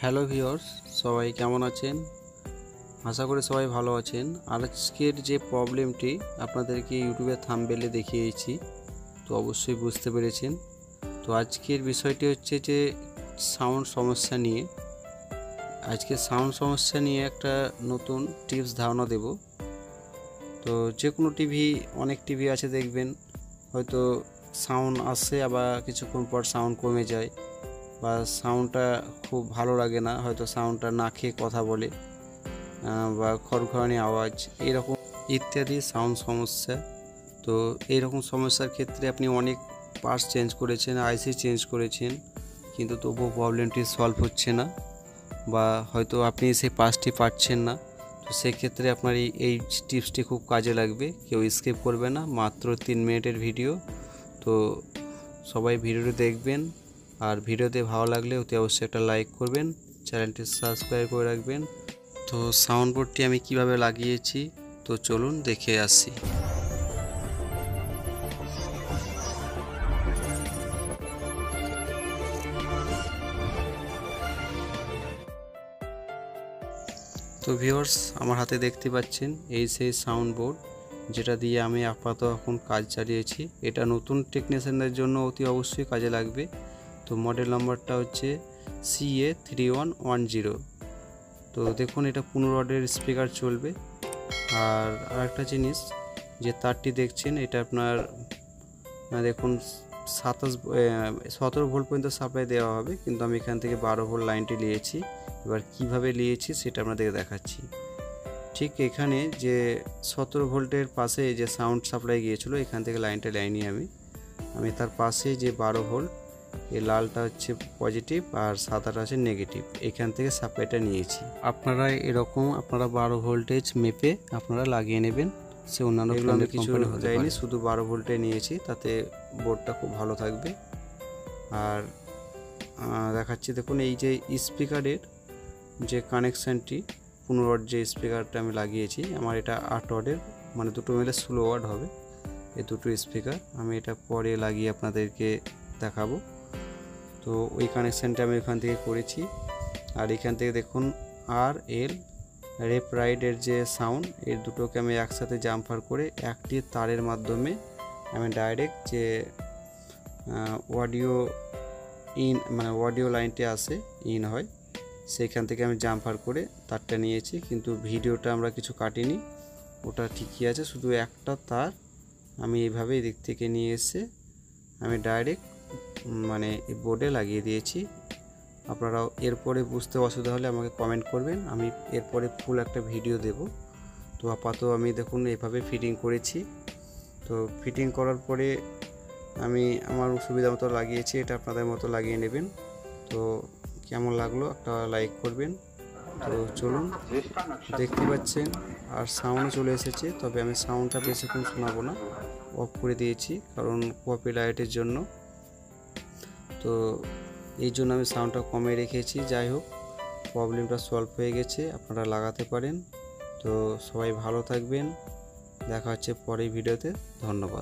Hello viewers, সবাই কেমন আছেন? আশা করি সবাই ভালো আছেন। আজকের যে প্রবলেমটি আপনাদেরকে ইউটিউবে থাম্বনেলে দেখিয়েছি, তো অবশ্যই বুঝতে পেরেছেন। তো আজকের বিষয়টি হচ্ছে যে সাউন্ড সমস্যা নিয়ে। আজকে সাউন্ড সমস্যা নিয়ে একটা নতুন টিপস ধারণা দেব। তো যে কোনো টিভি, অনেক টিভি আছে দেখবেন, হয়তো সাউন্ড আসে আবার কিছুক্ষণ পর সাউন্ড কমে যায়, বা সাউন্ডটা খুব ভালো লাগে না, হয়তো সাউন্ডটা না খেয়ে কথা বলে, বা খড়খড়ানি আওয়াজ, এরকম ইত্যাদি সাউন্ড সমস্যা। তো এইরকম সমস্যার ক্ষেত্রে আপনি অনেক পার্টস চেঞ্জ করেছেন, আইসি চেঞ্জ করেছেন, কিন্তু তবুও প্রবলেমটি সলভ হচ্ছে না, বা হয়তো আপনি সেই পার্টসটি পাচ্ছেন না। তো সেক্ষেত্রে আপনার এই টিপসটি খুব কাজে লাগবে। কেউ স্কিপ করবে না, মাত্র 3 মিনিটের ভিডিও। তো সবাই ভিডিওটি দেখবেন, আর ভিডিওতে ভালো লাগলে অতি অবশ্যই একটা লাইক করবেন, চ্যানেলটি সাবস্ক্রাইব করে রাখবেন। তো সাউন্ড বোর্ডটি আমি কিভাবে লাগিয়েছি, তো চলুন দেখে আসি। তো ভিউয়ার্স, আমার হাতে দেখতে পাচ্ছেন এই সেই সাউন্ড বোর্ড, যেটা দিয়ে আমি আপাতত এখন কাজ চালিয়েছি। এটা নতুন টেকনিশিয়ানদের জন্য অতি অবশ্যই কাজে লাগবে। তো মডেল নাম্বারটা হচ্ছে CA3110। তো দেখুন, এটা 15 ওয়াটের স্পিকার চলবে। আর আরেকটা জিনিস, যে তারটি দেখছেন, এটা আপনার দেখুন 17 ভোল্ট পর্যন্ত সাপ্লাই দেওয়া হবে, কিন্তু আমি এখান থেকে 12 ভোল্ট লাইনটি নিয়েছি। এবার কিভাবে নিয়েছি সেটা আপনাদেরকে দেখাচ্ছি। ঠিক এখানে যে 17 ভোল্টের পাশে যে সাউন্ড সাপ্লাই গিয়েছিল, এখান থেকে লাইনটা লাইনি আমি তার পাশে যে 12 ভোল্ট, এই লালটা হচ্ছে পজিটিভ আর সাদাটা হচ্ছে নেগেটিভ, এখান থেকে সাপ্লাইটা নিয়েছি। আপনারা এরকম 12 ভোল্টেজ মেপে আপনারা লাগিয়ে নেবেন। সে অন্যান্য কিছু যায়নি, শুধু 12 ভোল্টে নিয়েছি, তাতে বোর্ডটা খুব ভালো থাকবে। আর দেখাচ্ছি, দেখুন এই যে স্পিকারের যে কানেকশানটি, 15 ওয়াট যে স্পিকারটা আমি লাগিয়েছি, আমার এটা 8 ওয়াটের, মানে দুটো মিলে 16 ওয়াট হবে এই দুটো স্পিকার। আমি এটা পরে লাগিয়ে আপনাদেরকে দেখাবো। তো ওই কানেকশানটা আমি এখান থেকে করেছি। আর এখান থেকে দেখুন RL রেপ রাইডের যে সাউন্ড, এর দুটোকে আমি একসাথে জাম্পার করে একটি তারের মাধ্যমে আমি ডাইরেক্ট যে অডিও ইন, মানে অডিও লাইনটি আসে ইন হয়, সেইখান থেকে আমি জাম্পার করে তারটা নিয়েছি। কিন্তু ভিডিওটা আমরা কিছু কাটিনি, ওটা ঠিকই আছে। শুধু একটা তার আমি এইভাবে এদিক থেকে নিয়ে এসে আমি ডাইরেক্ট মানে বোর্ডে লাগিয়ে দিয়েছি। আপনারাও এরপরে বুঝতে অসুবিধা হলে আমাকে কমেন্ট করবেন, আমি এরপরে ফুল একটা ভিডিও দেব। তো আপাতত আমি দেখুন এভাবে ফিটিং করেছি। তো ফিটিং করার পরে আমি আমার সুবিধা মতো লাগিয়েছি, এটা আপনাদের মতো লাগিয়ে নেবেন। তো কেমন লাগলো একটা লাইক করবেন। তো চলুন, দেখতে পাচ্ছেন আর সাউন্ডও চলে এসেছে, তবে আমি সাউন্ডটা বেশিক্ষণ শোনাবো না, অফ করে দিয়েছি, কারণ কপিরাইটের জন্য। তো এই জন্য আমি সাউন্ডটা কমে রেখেছি। যাই হোক, প্রবলেমটা সলভ হয়ে গেছে, আপনারা লাগাতে পারেন। তো সবাই ভালো থাকবেন, দেখা হচ্ছে পরের ভিডিওতে। ধন্যবাদ।